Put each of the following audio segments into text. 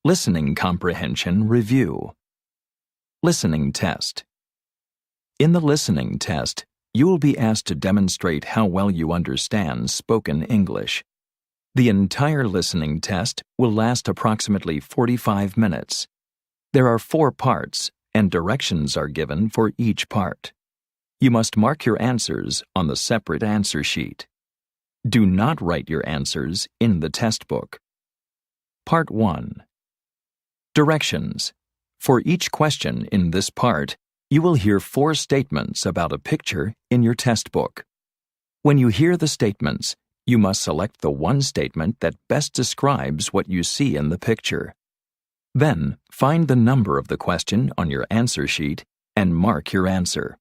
Listening Comprehension Review. Listening Test. In the listening test, you will be asked to demonstrate how well you understand spoken English. The entire listening test will last approximately 45 minutes. There are 4 parts, and directions are given for each part. You must mark your answers on the separate answer sheet. Do not write your answers in the test book. Part 1. Directions. For each question in this part, you will hear 4 statements about a picture in your test book. When you hear the statements, you must select the one statement that best describes what you see in the picture. Then, find the number of the question on your answer sheet and mark your answer.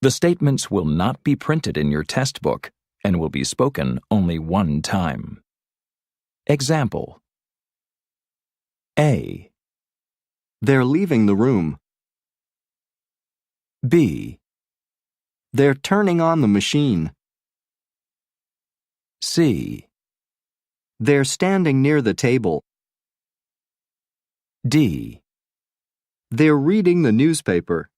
The statements will not be printed in your test book and will be spoken only one time. Example: A. They're leaving the room. B. They're turning on the machine. C. They're standing near the table. D. They're reading the newspaper.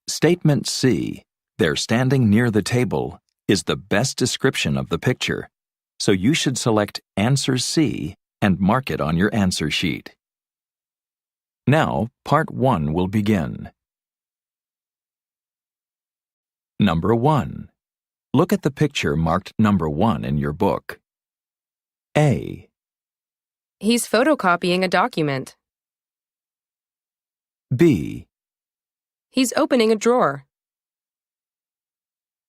Statement C, "They're standing near the table," is the best description of the picture, so you should select answer C and mark it on your answer sheet. Now, part 1 will begin. Number 1. Look at the picture marked number 1 in your book. A. He's photocopying a document. B. He's opening a drawer.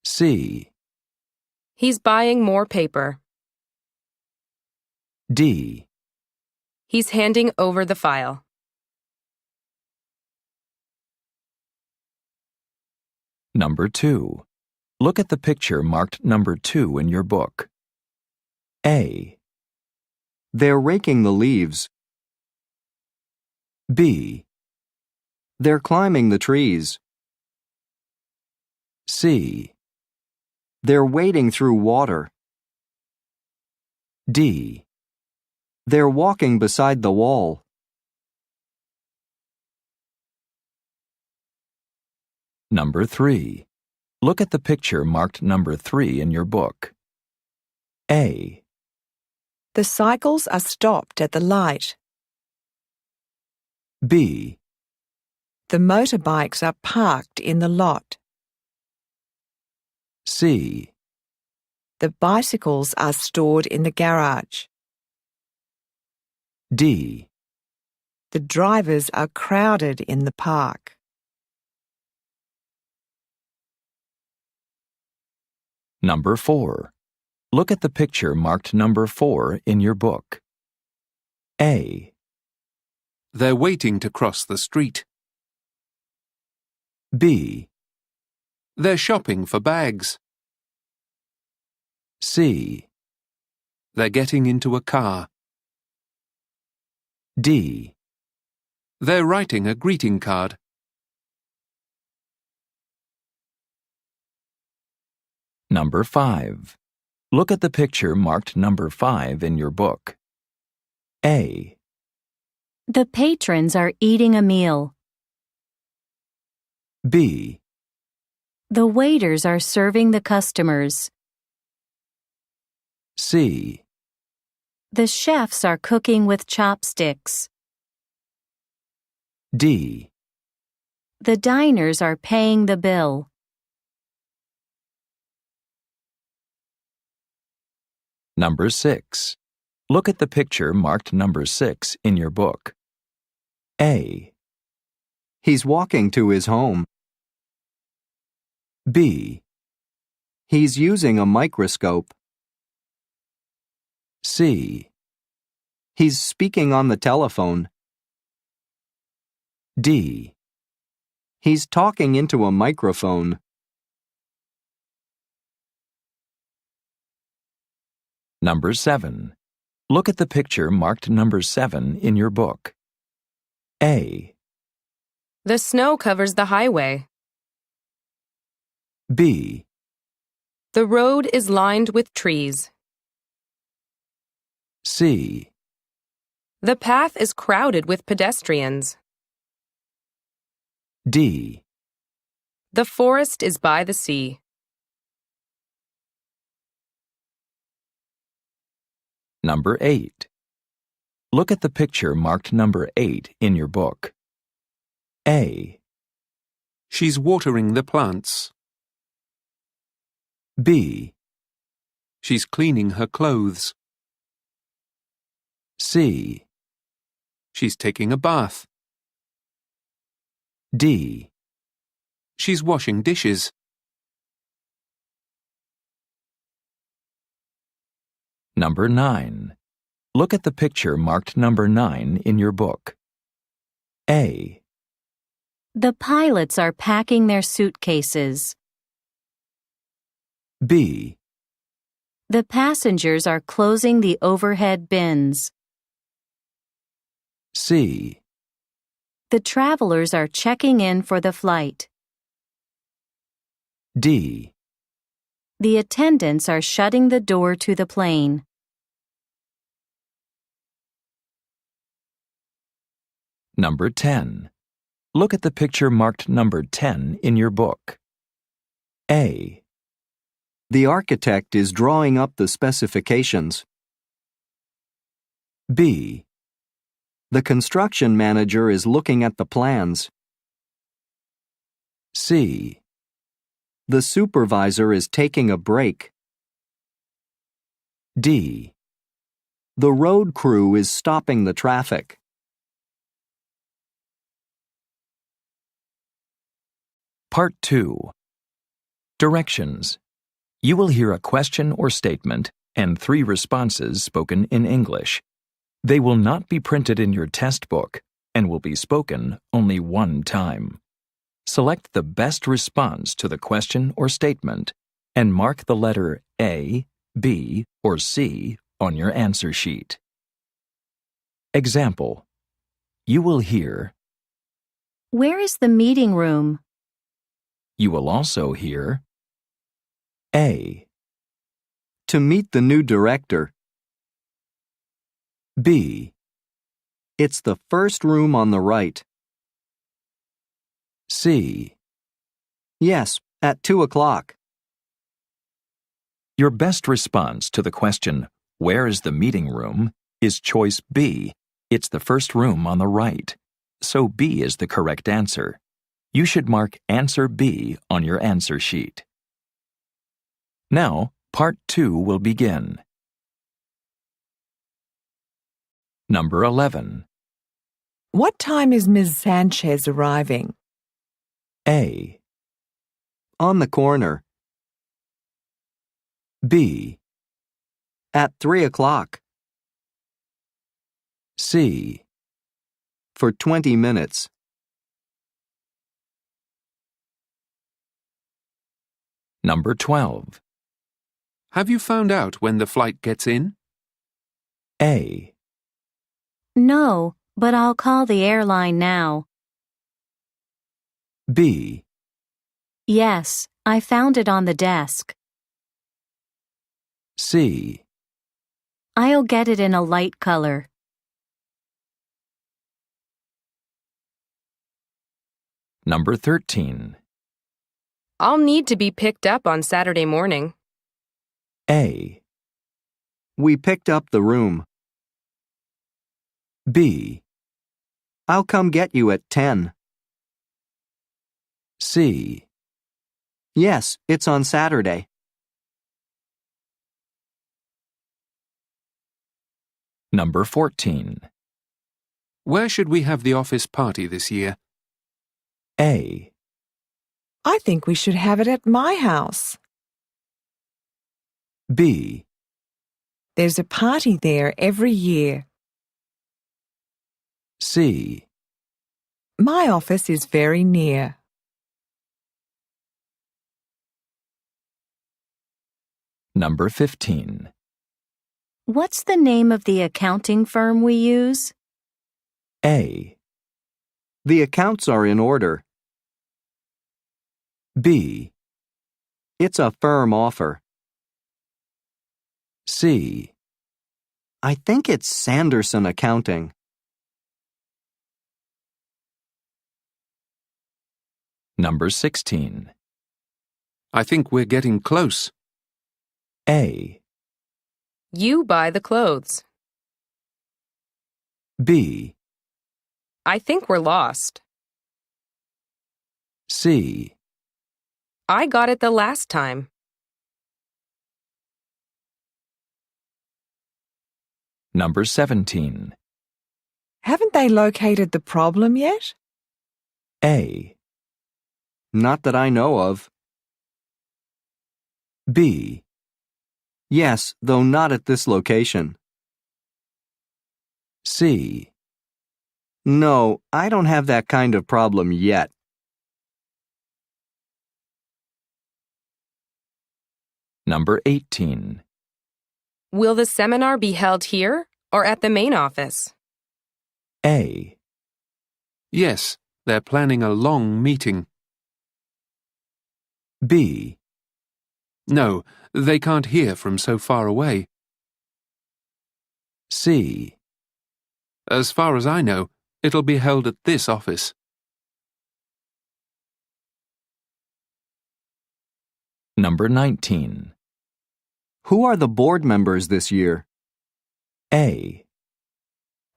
C. He's buying more paper. D. He's handing over the file. Number 2. Look at the picture marked number 2 in your book. A. They're raking the leaves. B. They're climbing the trees. C. They're wading through water. D. They're walking beside the wall. Number 3. Look at the picture marked number 3 in your book. A. The cycles are stopped at the light. B. The motorbikes are parked in the lot. C. The bicycles are stored in the garage. D. The drivers are crowded in the park. Number 4. Look at the picture marked number 4 in your book. A. They're waiting to cross the street. B. They're shopping for bags. C. They're getting into a car. D. They're writing a greeting card. Number 5. Look at the picture marked number 5 in your book. A. The patrons are eating a meal. B. The waiters are serving the customers. C. The chefs are cooking with chopsticks. D. The diners are paying the bill. Number 6. Look at the picture marked number 6 in your book. A. He's walking to his home. B. He's using a microscope. C. He's speaking on the telephone. D. He's talking into a microphone. Number 7. Look at the picture marked number 7 in your book. A. The snow covers the highway. B. The road is lined with trees. C. The path is crowded with pedestrians. D. The forest is by the sea. Number 8. Look at the picture marked number 8 in your book. A. She's watering the plants. B. She's cleaning her clothes. C. She's taking a bath. D. She's washing dishes. Number 9. Look at the picture marked number 9 in your book. A. The pilots are packing their suitcases. B. The passengers are closing the overhead bins. C. The travelers are checking in for the flight. D. The attendants are shutting the door to the plane. Number 10. Look at the picture marked number 10 in your book. A. The architect is drawing up the specifications. B. The construction manager is looking at the plans. C. The supervisor is taking a break. D. The road crew is stopping the traffic. Part 2. Directions. You will hear a question or statement and 3 responses spoken in English. They will not be printed in your test book and will be spoken only one time. Select the best response to the question or statement and mark the letter A, B, or C on your answer sheet. Example. You will hear, Where is the meeting room? you will also hear, A. To meet the new director. B. It's the first room on the right. C. Yes, at 2 o'clock. Your best response to the question, where is the meeting room, is choice B. It's the first room on the right. So B is the correct answer. You should mark answer B on your answer sheet. Now, part 2 will begin. Number 11. What time is Ms. Sanchez arriving? A. On the corner. B. At 3 o'clock. C. For 20 minutes. Number 12. Have you found out when the flight gets in? A. No, but I'll call the airline now. B. Yes, I found it on the desk. C. I'll get it in a light color. Number 13. I'll need to be picked up on Saturday morning. A. We picked up the room. B. I'll come get you at 10. C. Yes, it's on Saturday. Number 14. Where should we have the office party this year? A. I think we should have it at my house. B. There's a party there every year. C. My office is very near. Number 15. What's the name of the accounting firm we use? A. The accounts are in order. B. It's a firm offer. C. I think it's Sanderson Accounting. Number 16. I think we're getting close. A. You buy the clothes. B. I think we're lost. C. I got it the last time. Number 17. Haven't they located the problem yet? A. Not that I know of. B. Yes, though not at this location. C. No, I don't have that kind of problem yet. Number 18. Will the seminar be held here or at the main office? A. Yes, they're planning a long meeting. B. No, they can't hear from so far away. C. As far as I know, it'll be held at this office. Number 19. Who are the board members this year? A.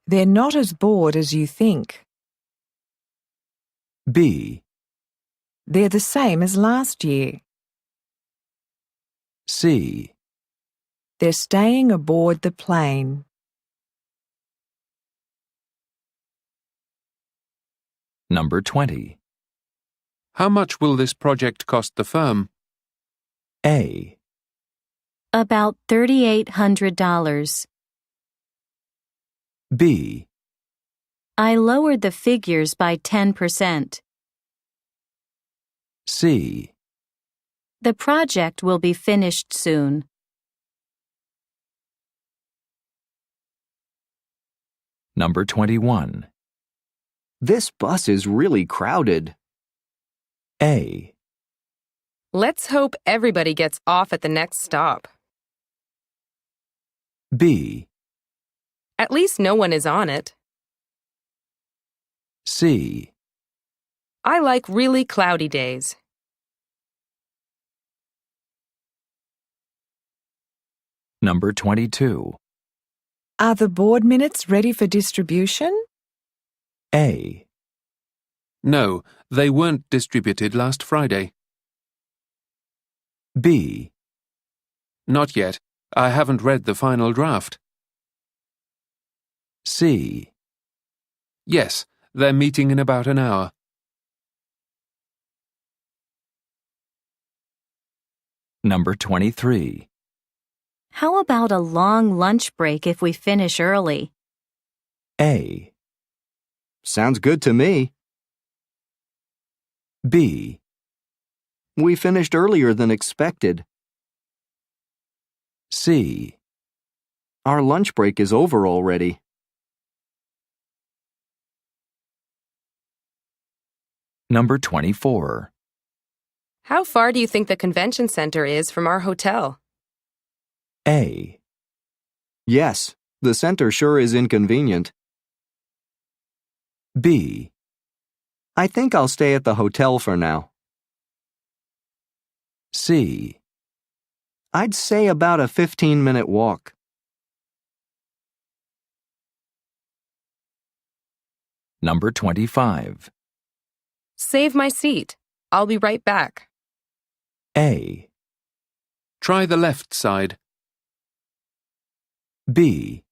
They're not as bored as you think. B. They're the same as last year. C. They're staying aboard the plane. Number 20. How much will this project cost the firm? A. About $3,800. B. I lowered the figures by 10%. C. The project will be finished soon. Number 21. This bus is really crowded. A. Let's hope everybody gets off at the next stop. B. At least no one is on it. C. I like really cloudy days. Number 22. Are the board minutes ready for distribution? A. No, they weren't distributed last Friday. B. Not yet. I haven't read the final draft. C. Yes, they're meeting in about an hour. Number 23. How about a long lunch break if we finish early? A. Sounds good to me. B. We finished earlier than expected. C. Our lunch break is over already. Number 24. How far do you think the convention center is from our hotel? A. Yes, the center sure is inconvenient. B. I think I'll stay at the hotel for now. C. I'd say about a 15-minute walk. Number 25. Save my seat. I'll be right back. A. Try the left side. B.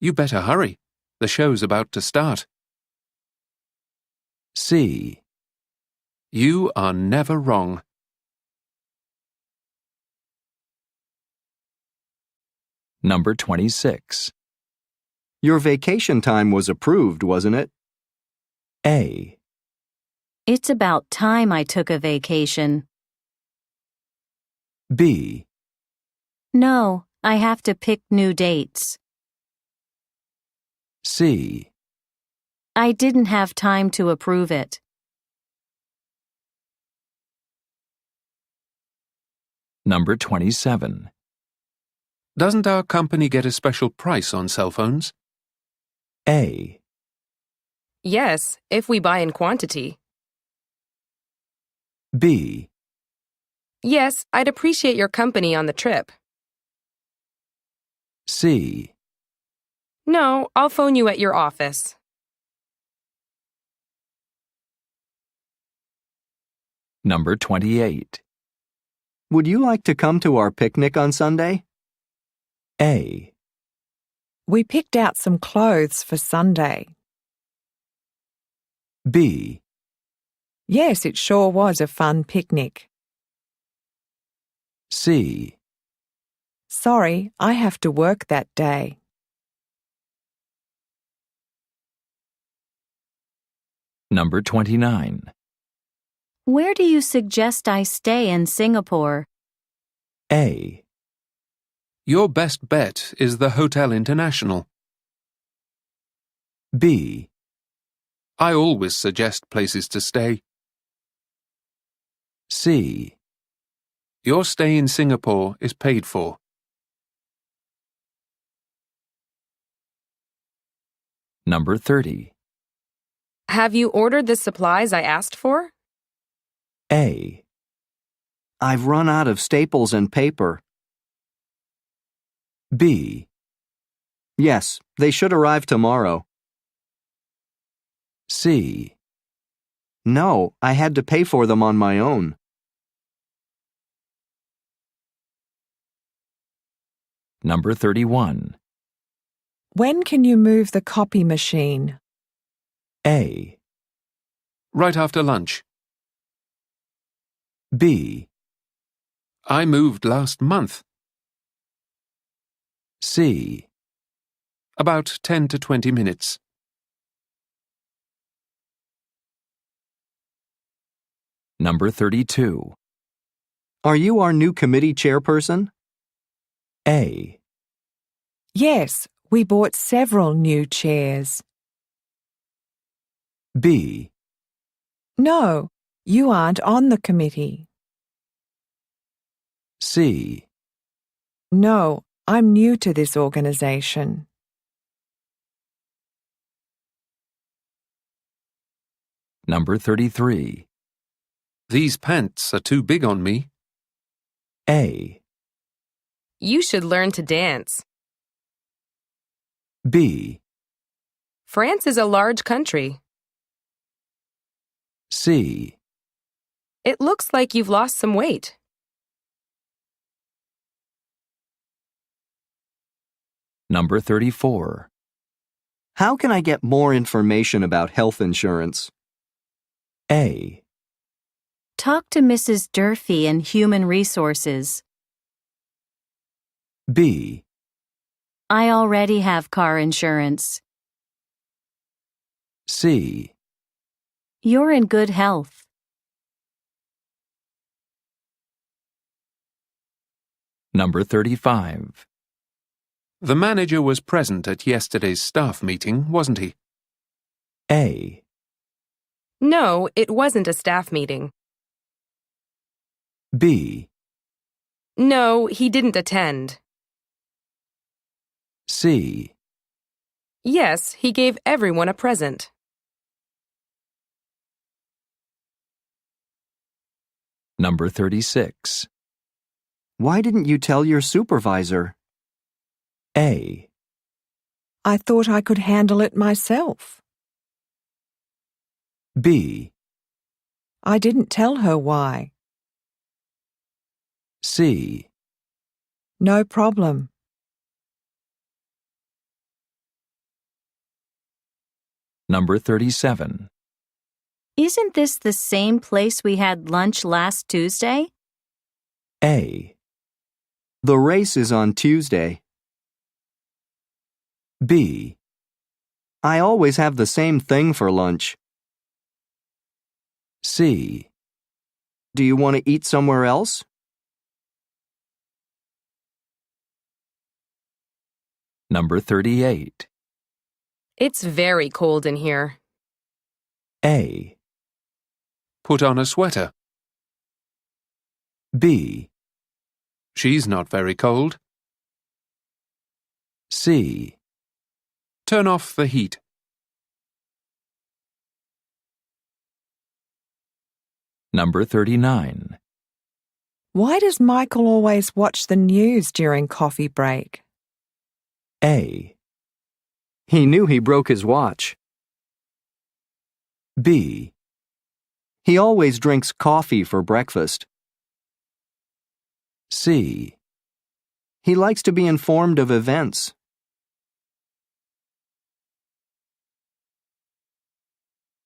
You better hurry. The show's about to start. C. You are never wrong. Number 26. Your vacation time was approved, wasn't it? A. It's about time I took a vacation. B. No, I have to pick new dates. C. I didn't have time to approve it. Number 27. Doesn't our company get a special price on cell phones? A. Yes, if we buy in quantity. B. Yes, I'd appreciate your company on the trip. C. No, I'll phone you at your office. Number 28. Would you like to come to our picnic on Sunday? A. We picked out some clothes for Sunday. B. Yes, it sure was a fun picnic. C. Sorry, I have to work that day. Number 29. Where do you suggest I stay in Singapore? A. Your best bet is the Hotel International. B. I always suggest places to stay. C. Your stay in Singapore is paid for. Number 30. Have you ordered the supplies I asked for? A. I've run out of staples and paper. B. Yes, they should arrive tomorrow. C. No, I had to pay for them on my own. Number 31. When can you move the copy machine? A. Right after lunch. B. I moved last month. C. About 10 to 20 minutes. Number 32. Are you our new committee chairperson? A. Yes, we bought several new chairs. B. No, you aren't on the committee. C. No, I'm new to this organization. Number 33. These pants are too big on me. A. You should learn to dance. B. France is a large country. C. It looks like you've lost some weight. Number 34. How can I get more information about health insurance? A. Talk to Mrs. Durfee in Human Resources. B. I already have car insurance. C. You're in good health. Number 35. The manager was present at yesterday's staff meeting, wasn't he? A. No, it wasn't a staff meeting. B. No, he didn't attend. C. Yes, he gave everyone a present. Number 36. Why didn't you tell your supervisor? A. I thought I could handle it myself. B. I didn't tell her why. C. No problem. Number 37. Isn't this the same place we had lunch last Tuesday? A. The race is on Tuesday. B. I always have the same thing for lunch. C. Do you want to eat somewhere else? Number 38. It's very cold in here. A. Put on a sweater. B. She's not very cold. C. Turn off the heat. Number 39. Why does Michael always watch the news during coffee break? A. He knew he broke his watch. B. He always drinks coffee for breakfast. C. He likes to be informed of events.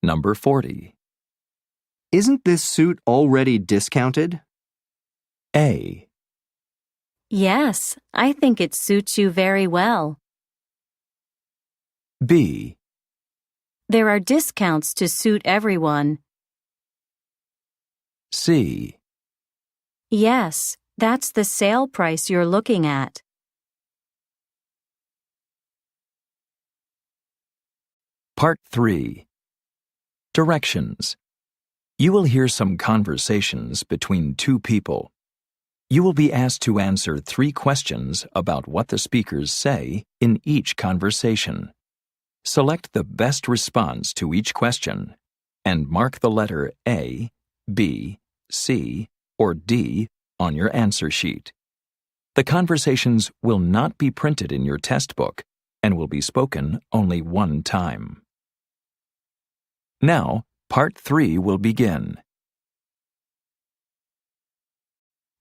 Number 40. Isn't this suit already discounted? A. Yes, I think it suits you very well. B. There are discounts to suit everyone. C. Yes, that's the sale price you're looking at. Part 3. Directions. You will hear some conversations between two people. You will be asked to answer 3 questions about what the speakers say in each conversation. Select the best response to each question and mark the letter A, B, C, or D on your answer sheet. The conversations will not be printed in your test book and will be spoken only one time. Now, Part 3 will begin.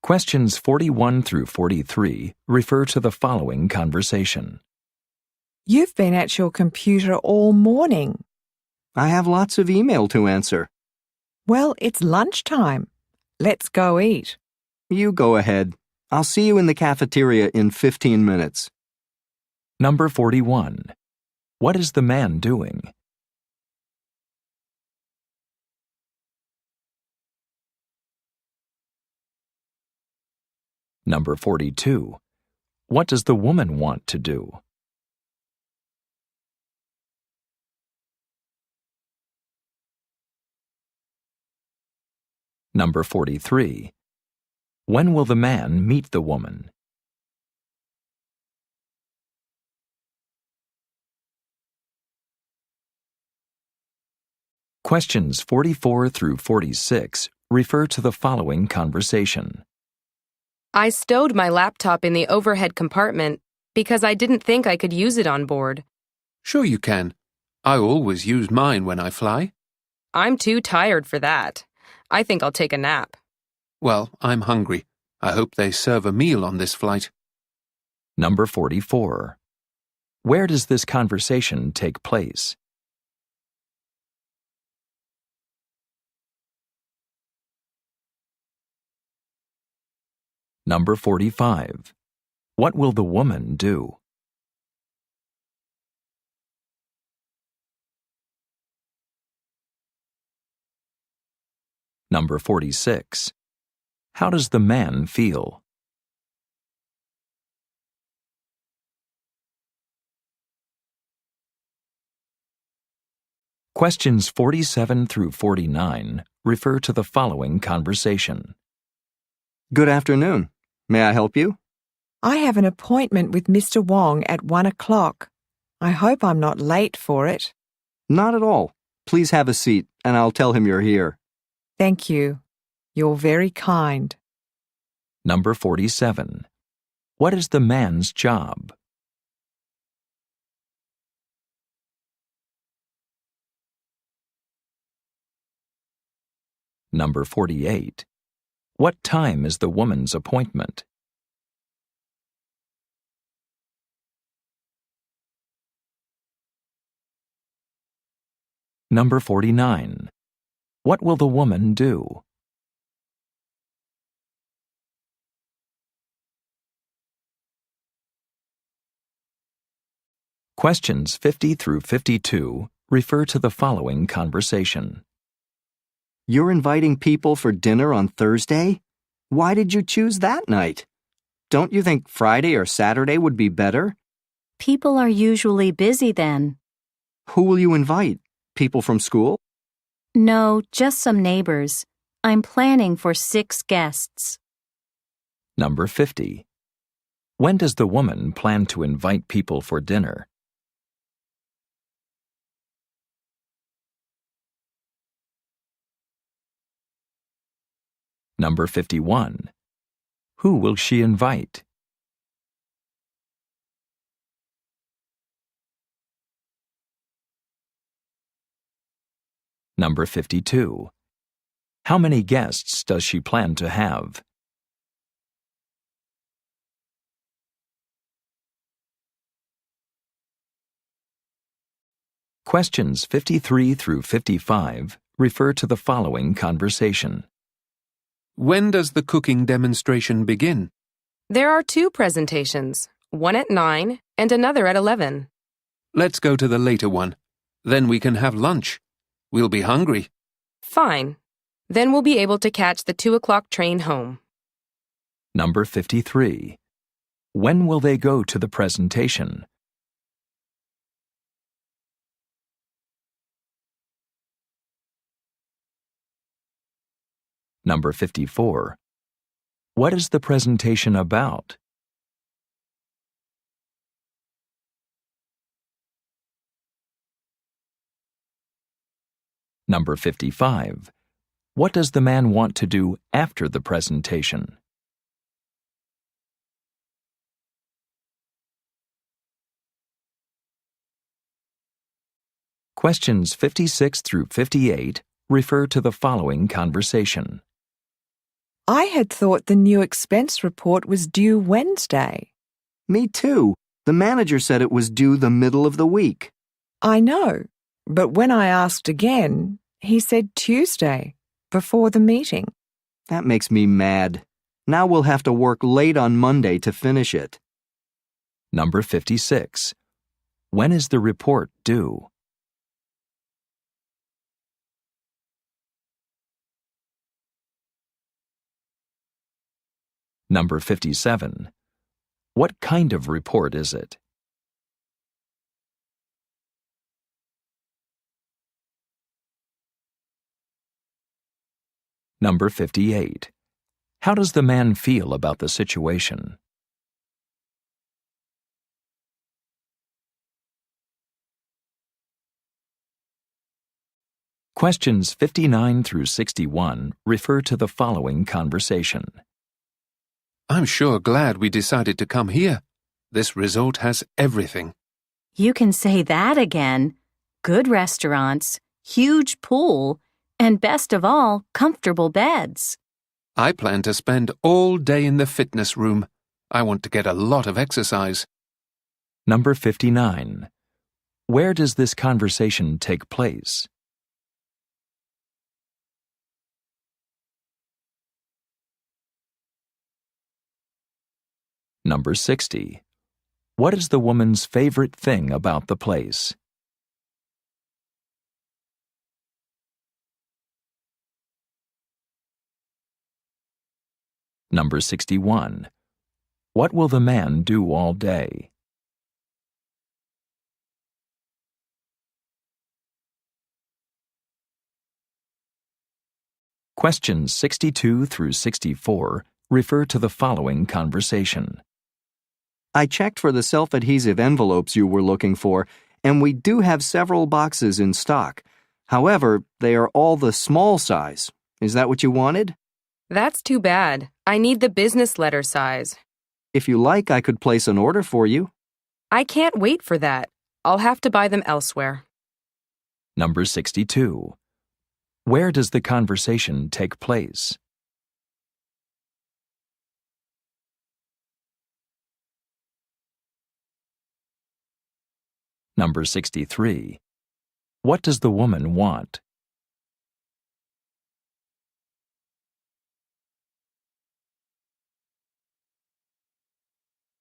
Questions 41 through 43 refer to the following conversation. You've been at your computer all morning. I have lots of email to answer. Well, it's lunchtime. Let's go eat. You go ahead. I'll see you in the cafeteria in 15 minutes. Number 41. What is the man doing? Number 42. What does the woman want to do? Number 43. When will the man meet the woman? Questions 44 through 46 refer to the following conversation. I stowed my laptop in the overhead compartment because I didn't think I could use it on board. Sure you can. I always use mine when I fly. I'm too tired for that. I think I'll take a nap. Well, I'm hungry. I hope they serve a meal on this flight. Number 44. Where does this conversation take place? Number 45. What will the woman do? Number 46. How does the man feel? Questions 47 through 49 refer to the following conversation. Good afternoon. May I help you? I have an appointment with Mr. Wong at 1 o'clock. I hope I'm not late for it. Not at all. Please have a seat, and I'll tell him you're here. Thank you. You're very kind. Number 47. What is the man's job? Number 48. What time is the woman's appointment? Number 49. What will the woman do? Questions 50 through 52 refer to the following conversation. You're inviting people for dinner on Thursday? Why did you choose that night? Don't you think Friday or Saturday would be better? People are usually busy then. Who will you invite? People from school? No, just some neighbors. I'm planning for 6 guests. Number 50. When does the woman plan to invite people for dinner? Number 51. Who will she invite? Number 52. How many guests does she plan to have? Questions 53 through 55 refer to the following conversation. When does the cooking demonstration begin? There are two presentations, one at 9 and another at 11. Let's go to the later one. Then we can have lunch. We'll be hungry. Fine. Then we'll be able to catch the 2 o'clock train home. Number 53. When will they go to the presentation? Number 54. What is the presentation about? Number 55. What does the man want to do after the presentation? Questions 56 through 58 refer to the following conversation. I had thought the new expense report was due Wednesday. Me too. The manager said it was due the middle of the week. I know, but when I asked again, he said Tuesday, before the meeting. That makes me mad. Now we'll have to work late on Monday to finish it. Number 56. When is the report due? Number 57. What kind of report is it? Number 58. How does the man feel about the situation? Questions 59 through 61 refer to the following conversation. I'm sure glad we decided to come here. This resort has everything. You can say that again. Good restaurants, huge pool, and best of all, comfortable beds. I plan to spend all day in the fitness room. I want to get a lot of exercise. Number 59. Where does this conversation take place? Number 60. What is the woman's favorite thing about the place? Number 61. What will the man do all day? Questions 62 through 64 refer to the following conversation. I checked for the self-adhesive envelopes you were looking for, and we do have several boxes in stock. However, they are all the small size. Is that what you wanted? That's too bad. I need the business letter size. If you like, I could place an order for you. I can't wait for that. I'll have to buy them elsewhere. Number 62. Where does the conversation take place? Number 63. What does the woman want?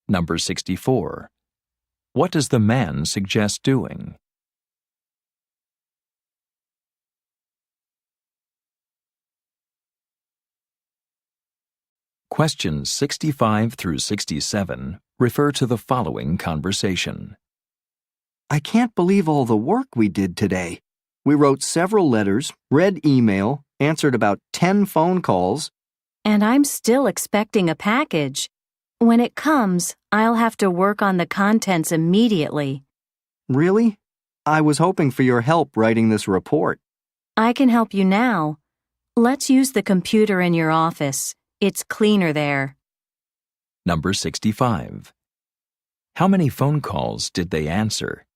Number 64. What does the man suggest doing? Questions 65 through 67 refer to the following conversation. I can't believe all the work we did today. We wrote several letters, read email, answered about 10 phone calls. And I'm still expecting a package. When it comes, I'll have to work on the contents immediately. Really? I was hoping for your help writing this report. I can help you now. Let's use the computer in your office. It's cleaner there. Number 65. How many phone calls did they answer?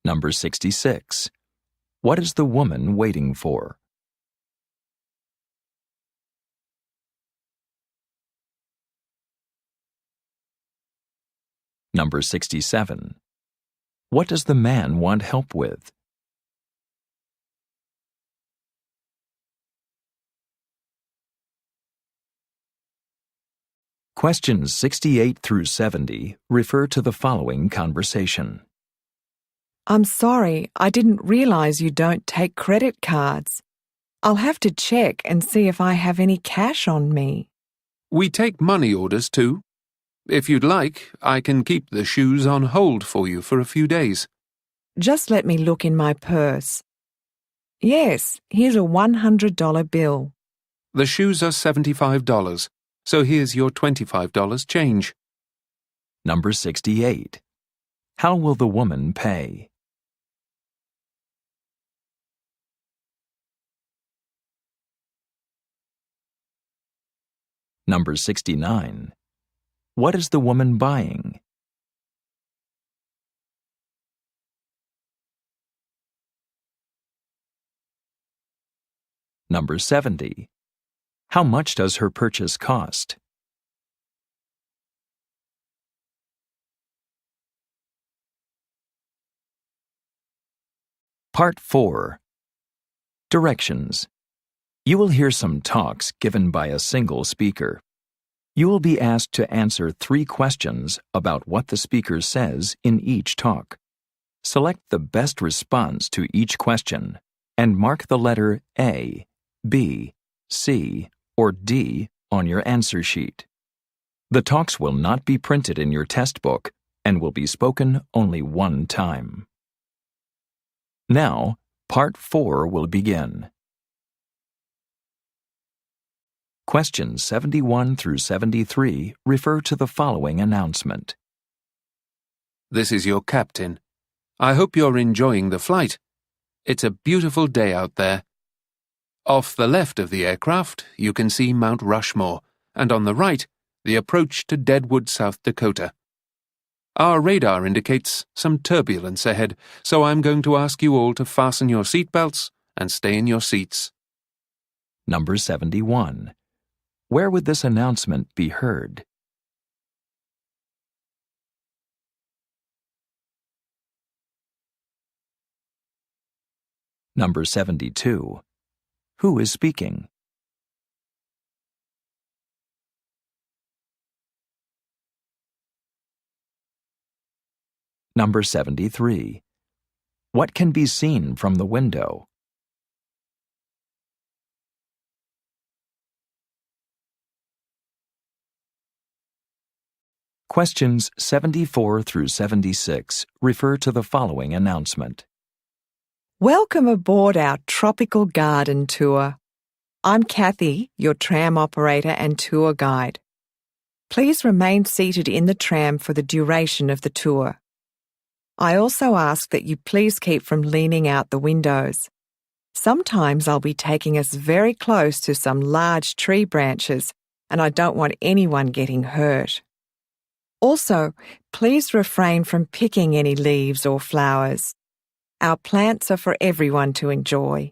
Number 66. What is the woman waiting for? Number 67. What does the man want help with? Questions 68 through 70 refer to the following conversation. I'm sorry, I didn't realize you don't take credit cards. I'll have to check and see if I have any cash on me. We take money orders too. If you'd like, I can keep the shoes on hold for you for a few days. Just let me look in my purse. Yes, here's a $100 bill. The shoes are $75, so here's your $25 change. Number 68. How will the woman pay? Number 69. What is the woman buying? Number 70. How much does her purchase cost? Part 4. Directions. You will hear some talks given by a single speaker. You will be asked to answer 3 questions about what the speaker says in each talk. Select the best response to each question and mark the letter A, B, C, or D on your answer sheet. The talks will not be printed in your test book and will be spoken only one time. Now, Part 4 will begin. Questions 71 through 73 refer to the following announcement. This is your captain. I hope you're enjoying the flight. It's a beautiful day out there. Off the left of the aircraft, you can see Mount Rushmore, and on the right, the approach to Deadwood, South Dakota. Our radar indicates some turbulence ahead, so I'm going to ask you all to fasten your seatbelts and stay in your seats. Number 71. Where would this announcement be heard? Number 72. Who is speaking? Number 73. What can be seen from the window? Questions 74 through 76 refer to the following announcement. Welcome aboard our tropical garden tour. I'm Kathy, your tram operator and tour guide. Please remain seated in the tram for the duration of the tour. I also ask that you please keep from leaning out the windows. Sometimes I'll be taking us very close to some large tree branches, and I don't want anyone getting hurt. Also, please refrain from picking any leaves or flowers. Our plants are for everyone to enjoy.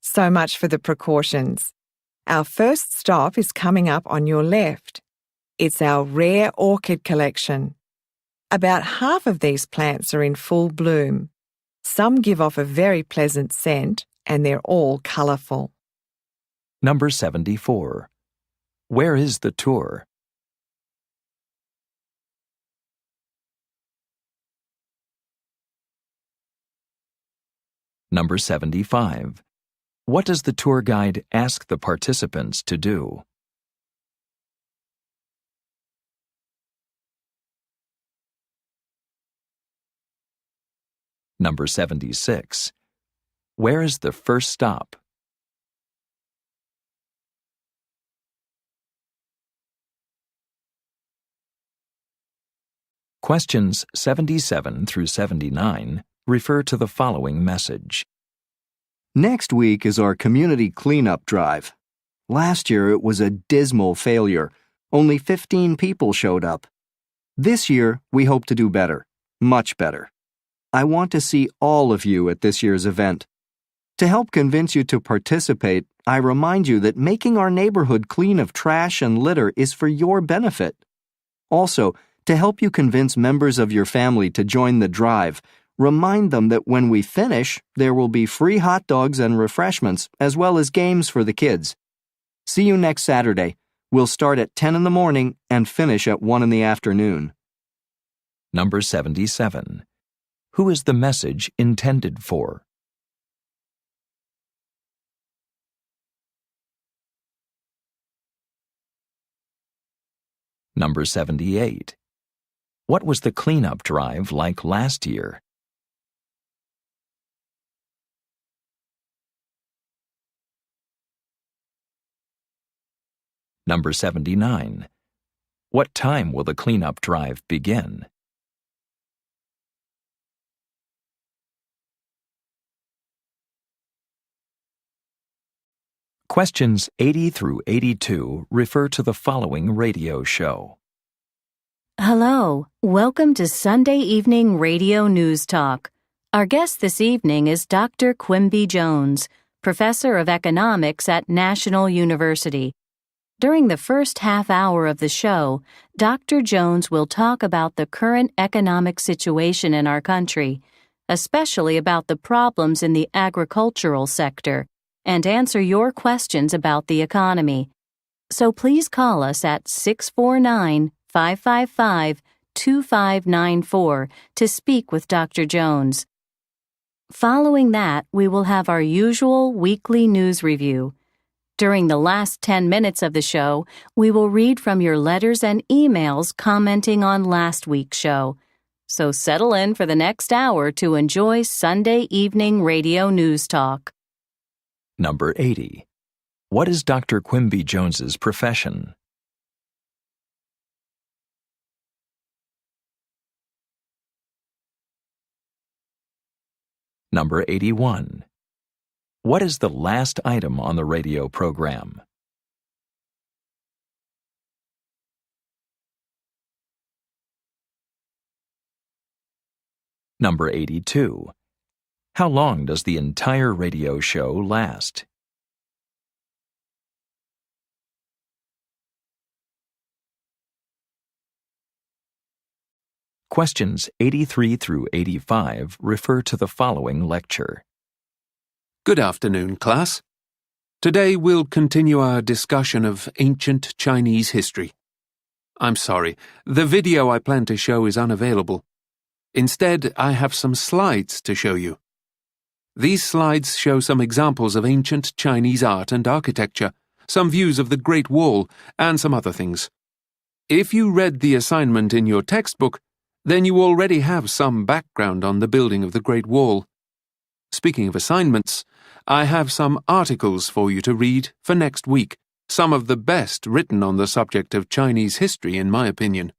So much for the precautions. Our first stop is coming up on your left. It's our rare orchid collection. About half of these plants are in full bloom. Some give off a very pleasant scent, and they're all colourful. Number 74. Where is the tour? Number 75. What does the tour guide ask the participants to do? Number 76. Where is the first stop? Questions 77 through 79 refer to the following message. Next week is our community cleanup drive. Last year it was a dismal failure. Only 15 people showed up. This year we hope to do better, much better. I want to see all of you at this year's event. To help convince you to participate, I remind you that making our neighborhood clean of trash and litter is for your benefit. Also, to help you convince members of your family to join the drive, remind them that when we finish, there will be free hot dogs and refreshments, as well as games for the kids. See you next Saturday. We'll start at 10 in the morning and finish at 1 in the afternoon. Number 77. Who is the message intended for? Number 78. What was the cleanup drive like last year? Number 79. What time will the cleanup drive begin? Questions 80 through 82 refer to the following radio show. Hello, welcome to Sunday Evening Radio News Talk. Our guest this evening is Dr. Quimby Jones, Professor of Economics at National University. During the first half hour of the show, Dr. Jones will talk about the current economic situation in our country, especially about the problems in the agricultural sector, and answer your questions about the economy. So please call us at 649-555-2594 to speak with Dr. Jones. Following that, we will have our usual weekly news review. During the last 10 minutes of the show, we will read from your letters and emails commenting on last week's show. So settle in for the next hour to enjoy Sunday Evening Radio News Talk. Number 80. What is Dr. Quimby Jones's profession? Number 81. What is the last item on the radio program? Number 82. How long does the entire radio show last? Questions 83 through 85 refer to the following lecture. Good afternoon, class. Today we'll continue our discussion of ancient Chinese history. I'm sorry, the video I plan to show is unavailable. Instead, I have some slides to show you. These slides show some examples of ancient Chinese art and architecture, some views of the Great Wall, and some other things. If you read the assignment in your textbook, then you already have some background on the building of the Great Wall. Speaking of assignments, I have some articles for you to read for next week, some of the best written on the subject of Chinese history, in my opinion.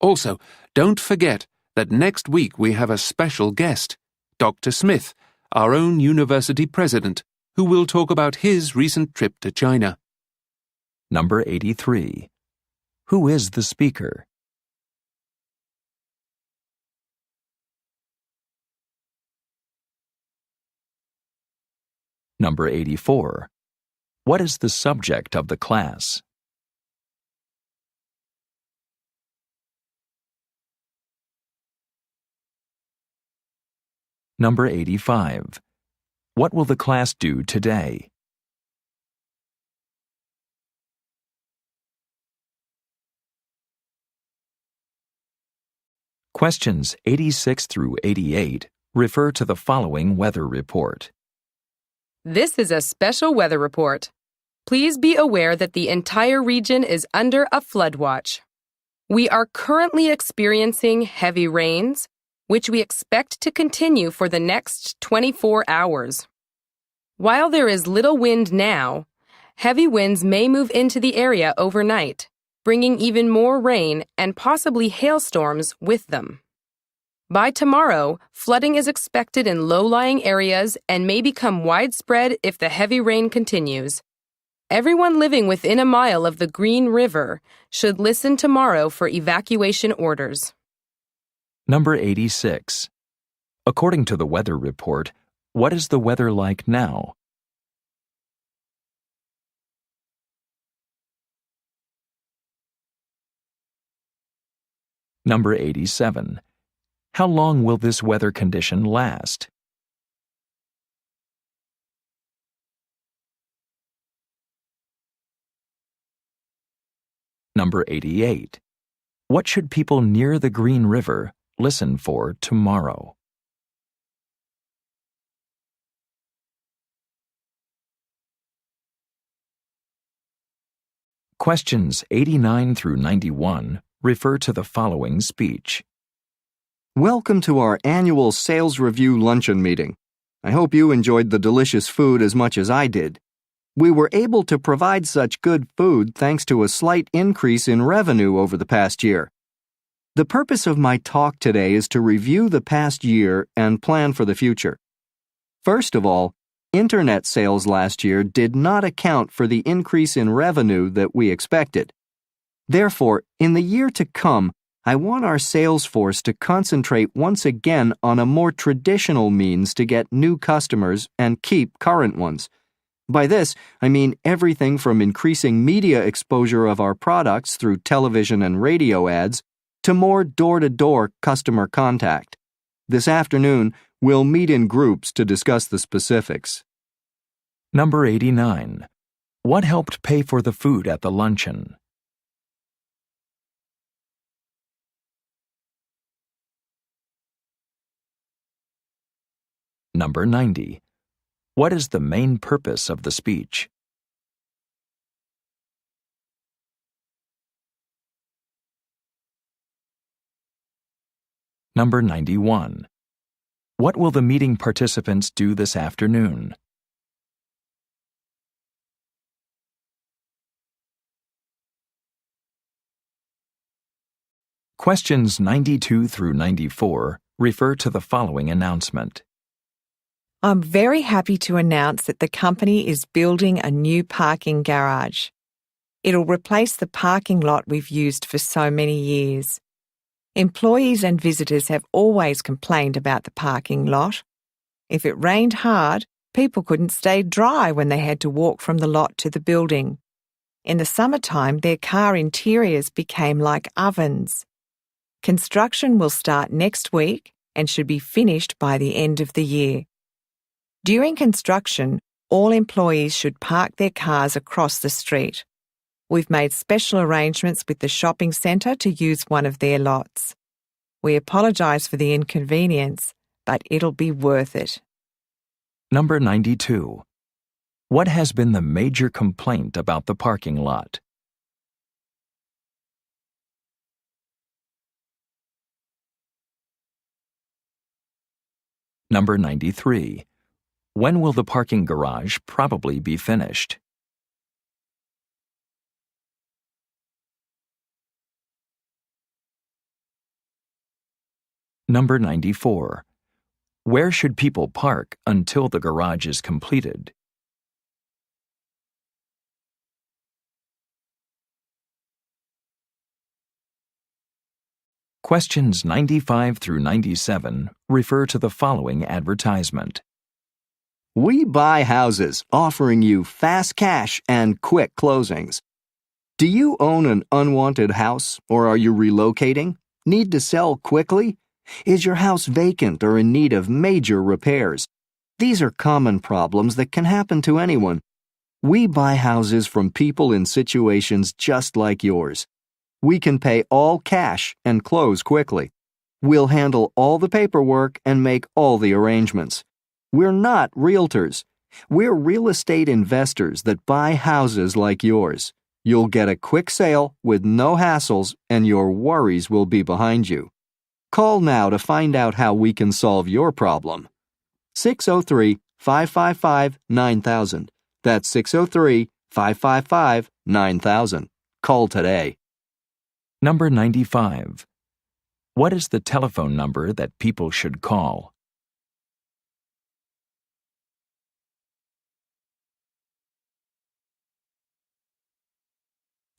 Also, don't forget that next week we have a special guest, Dr. Smith, our own university president, who will talk about his recent trip to China. Number 83. Who is the speaker? Number 84. What is the subject of the class? Number 85. What will the class do today? Questions 86 through 88 refer to the following weather report. This is a special weather report. Please be aware that the entire region is under a flood watch. We are currently experiencing heavy rains, which we expect to continue for the next 24 hours. While there is little wind now, heavy winds may move into the area overnight, bringing even more rain and possibly hailstorms with them. By tomorrow, flooding is expected in low-lying areas and may become widespread if the heavy rain continues. Everyone living within a mile of the Green River should listen tomorrow for evacuation orders. Number 86. According to the weather report, what is the weather like now? Number 87. How long will this weather condition last? Number 88. What should people near the Green River listen for tomorrow? Questions 89 through 91 refer to the following speech. Welcome to our annual sales review luncheon meeting. I hope you enjoyed the delicious food as much as I did. We were able to provide such good food thanks to a slight increase in revenue over the past year. The purpose of my talk today is to review the past year and plan for the future. First of all, Internet sales last year did not account for the increase in revenue that we expected. Therefore, in the year to come, I want our sales force to concentrate once again on a more traditional means to get new customers and keep current ones. By this, I mean everything from increasing media exposure of our products through television and radio ads to more door-to-door customer contact. This afternoon, we'll meet in groups to discuss the specifics. Number 89. What helped pay for the food at the luncheon? Number 90. What is the main purpose of the speech? Number 91. What will the meeting participants do this afternoon? Questions 92 through 94 refer to the following announcement. I'm very happy to announce that the company is building a new parking garage. It'll replace the parking lot we've used for so many years. Employees and visitors have always complained about the parking lot. If it rained hard, people couldn't stay dry when they had to walk from the lot to the building. In the summertime, their car interiors became like ovens. Construction will start next week and should be finished by the end of the year. During construction, all employees should park their cars across the street. We've made special arrangements with the shopping centre to use one of their lots. We apologise for the inconvenience, but it'll be worth it. Number 92. What has been the major complaint about the parking lot? Number 93. When will the parking garage probably be finished? Number 94. Where should people park until the garage is completed? Questions 95 through 97 refer to the following advertisement. We buy houses, offering you fast cash and quick closings. Do you own an unwanted house, or are you relocating? Need to sell quickly? Is your house vacant or in need of major repairs? These are common problems that can happen to anyone. We buy houses from people in situations just like yours. We can pay all cash and close quickly. We'll handle all the paperwork and make all the arrangements. We're not realtors. We're real estate investors that buy houses like yours. You'll get a quick sale with no hassles, and your worries will be behind you. Call now to find out how we can solve your problem. 603 603-555-9000. That's 603-555-9000. Call today. Number 95. What is the telephone number that people should call?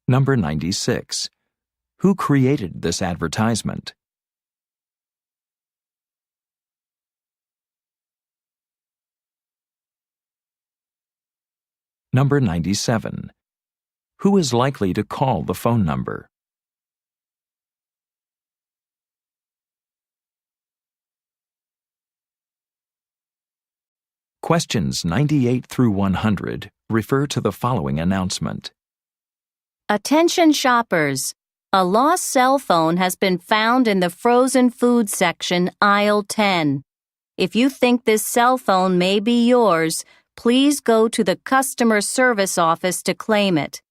Number 96. Who created this advertisement? Number 97. Who is likely to call the phone number? Questions 98 through 100 refer to the following announcement. Attention shoppers! A lost cell phone has been found in the frozen food section, aisle 10. If you think this cell phone may be yours, please go to the customer service office to claim it.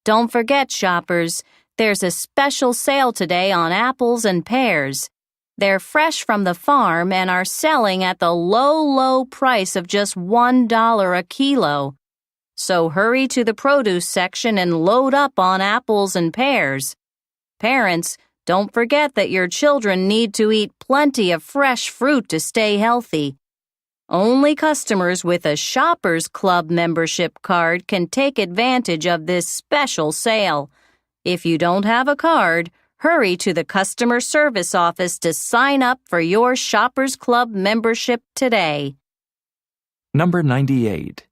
Don't forget, shoppers, there's a special sale today on apples and pears. They're fresh from the farm and are selling at the low price of just $1 a kilo. So hurry to the produce section and load up on apples and pears. Parents, don't forget that your children need to eat plenty of fresh fruit to stay healthy. Only customers with a Shoppers Club membership card can take advantage of this special sale. If you don't have a card, hurry to the customer service office to sign up for your Shoppers Club membership today. Number 98.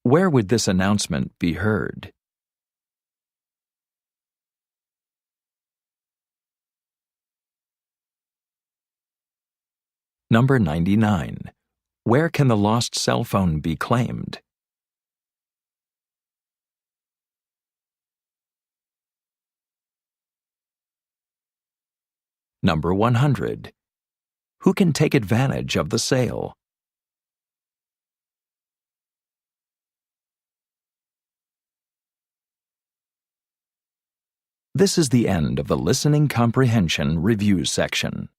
Where would this announcement be heard? Number 99. Where can the lost cell phone be claimed? Number 100. Who can take advantage of the sale? This is the end of the Listening Comprehension Review section.